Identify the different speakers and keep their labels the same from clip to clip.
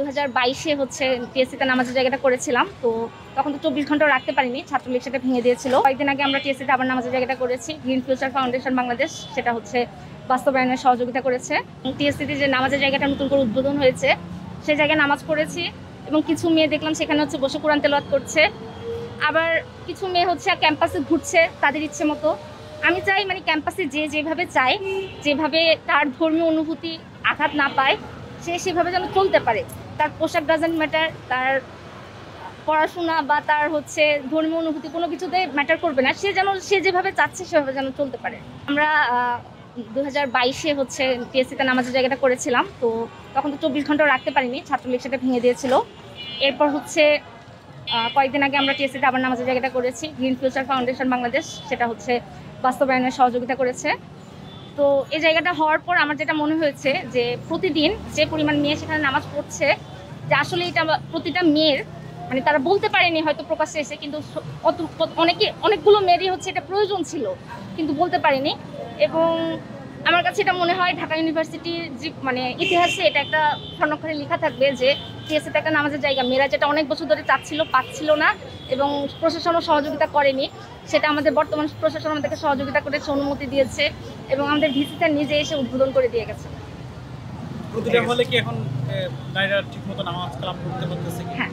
Speaker 1: 2022-এ হচ্ছে টিএসসিতে নামাজের জায়গাটা করেছিলাম। তো তখন তো 24 ঘন্টাও রাখতে পারিনি, ছাত্রলীগ সেটা ভেঙে দিয়েছিল। কয়েকদিন আগে আমরা টিএসসিতে আবার নামাজের জায়গাটা করেছি। গ্রিন ফিউচার ফাউন্ডেশন বাংলাদেশ সেটা হচ্ছে বাস্তবায়নের সহযোগিতা করেছে। টিএসসিতে যে নামাজের জায়গাটা নতুন করে উদ্বোধন হয়েছে, সেই জায়গায় নামাজ পড়েছি এবং কিছু মেয়ে দেখলাম সেখানে হচ্ছে বসে কোরআন তেলাওয়াত করছে। আবার কিছু মেয়ে হচ্ছে ক্যাম্পাসে ঘুরছে তাদের ইচ্ছে মতো। আমি চাই মানে ক্যাম্পাসে যেভাবে চায়, যেভাবে তার ধর্মীয় অনুভূতি আঘাত না পায়, সে সেভাবে যেন চলতে পারে। তার পোশাক ডাজেন্ট ম্যাটার, তার পড়াশোনা বা তার হচ্ছে ধর্মীয় অনুভূতি কোনো কিছুতে ম্যাটার করবে না। সে যেভাবে চাচ্ছে সেভাবে যেন চলতে পারে। আমরা 2022-এ হচ্ছে টিএসসিতে নামাজের জায়গাটা করেছিলাম। তো তখন তো 24 ঘন্টাও রাখতে পারিনি, ছাত্রলীগ সেটা ভেঙে দিয়েছিল। এরপর হচ্ছে কয়েকদিন আগে আমরা টিএসসিতে আবার নামাজের জায়গাটা করেছি। গ্রিন ফিউচার ফাউন্ডেশন বাংলাদেশ সেটা হচ্ছে বাস্তবায়নের সহযোগিতা করেছে। তো এই জায়গাটা হওয়ার পর আমার যেটা মনে হয়েছে যে প্রতিদিন যে পরিমাণ মেয়ে সেখানে নামাজ পড়ছে, যে আসলে এটা প্রতিটা মেয়ের মানে তারা বলতে পারেনি হয়তো প্রকাশ্যে এসে, কিন্তু অনেকগুলো মেয়েরই হচ্ছে এটা প্রয়োজন ছিল কিন্তু বলতে পারেনি। এবং আমার কাছে এটা মনে হয় ঢাকা ইউনিভার্সিটির যে মানে ইতিহাসে এটা একটা স্বর্ণাক্ষরে লেখা থাকবে যে টিএসসিতে একটা নামাজের জায়গা মেয়েরা যেটা অনেক বছর ধরে চাচ্ছিল, পাচ্ছিল না এবং প্রশাসনও সহযোগিতা করেনি, সেটা আমাদের বর্তমান প্রশাসন আমাদেরকে সহযোগিতা করেছে, অনুমতি দিয়েছে এবং আমাদের ভিসি স্যার নিজে এসে উদ্বোধন করে দিয়ে গেছে।
Speaker 2: প্রতিটা হলে কি এখন নারীরা ঠিকমতো নামাজ কালাম পড়তে পারতেছে?
Speaker 1: হ্যাঁ,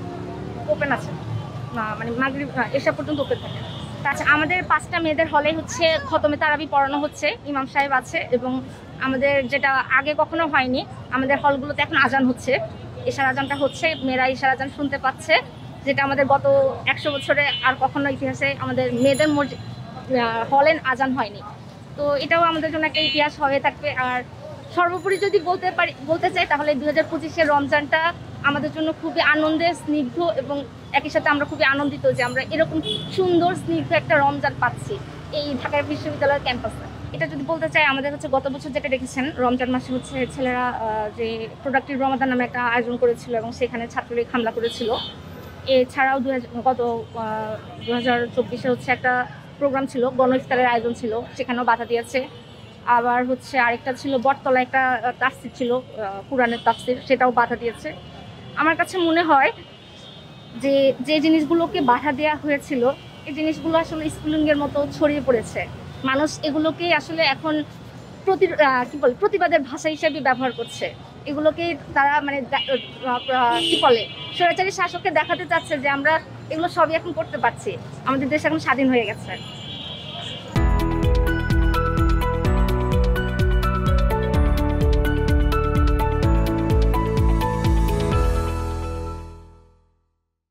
Speaker 1: ওপেন আছে, মানে মাগরিব এসা পর্যন্ত ওপেন থাকে। তাছাড়া আমাদের 5টা মেয়েদের হলে হচ্ছে খতমে তারাবি পড়ানো হচ্ছে, ইমাম সাহেব আছে। এবং আমাদের যেটা আগে কখনো হয়নি, আমাদের হলগুলোতে এখন আজান হচ্ছে, এশার আজানটা হচ্ছে, মেয়েরা এশার আজান শুনতে পাচ্ছে, যেটা আমাদের গত 100 বছরে আর কখনো ইতিহাসে আমাদের মেয়েদের হলে আজান হয়নি। তো এটাও আমাদের জন্য একটা ইতিহাস হয়ে থাকবে। আর সর্বোপরি যদি বলতে চাই তাহলে 2025-এর রমজানটা আমাদের জন্য খুবই আনন্দের, স্নিগ্ধ এবং একই সাথে আমরা খুবই আনন্দিত যে আমরা এরকম সুন্দর স্নিগ্ধ একটা রমজান পাচ্ছি এই ঢাকা বিশ্ববিদ্যালয়ের ক্যাম্পাসে। এটা যদি বলতে চাই, আমাদের হচ্ছে গত বছর যেটা দেখেছেন রমজান মাসে হচ্ছে ছেলেরা যে প্রোডাক্টিভ রমাদান নামে একটা আয়োজন করেছিল এবং সেখানে ছাত্রলীগ হামলা করেছিল। এছাড়াও গত 2024-এ হচ্ছে একটা প্রোগ্রাম ছিল, গণ ইফতারের আয়োজন ছিল, সেখানেও বাধা দিয়েছে। আবার হচ্ছে আরেকটা ছিল বটতলা একটা তাফসির ছিল, কোরআনের তাফসির, সেটাও বাধা দিয়েছে। আমার কাছে মনে হয় যে যে জিনিসগুলোকে বাধা দেওয়া হয়েছিল এই জিনিসগুলো আসলে স্কুলিংয়ের মতো ছড়িয়ে পড়েছে। মানুষ এগুলোকে আসলে এখন প্রতিবাদের ভাষা হিসেবে ব্যবহার করছে। এগুলোকে তারা মানে স্বৈরাচারী শাসককে দেখাতে চাচ্ছে যে আমরা এগুলো সবই এখন করতে পারছি, আমাদের দেশ এখন স্বাধীন হয়ে গেছে।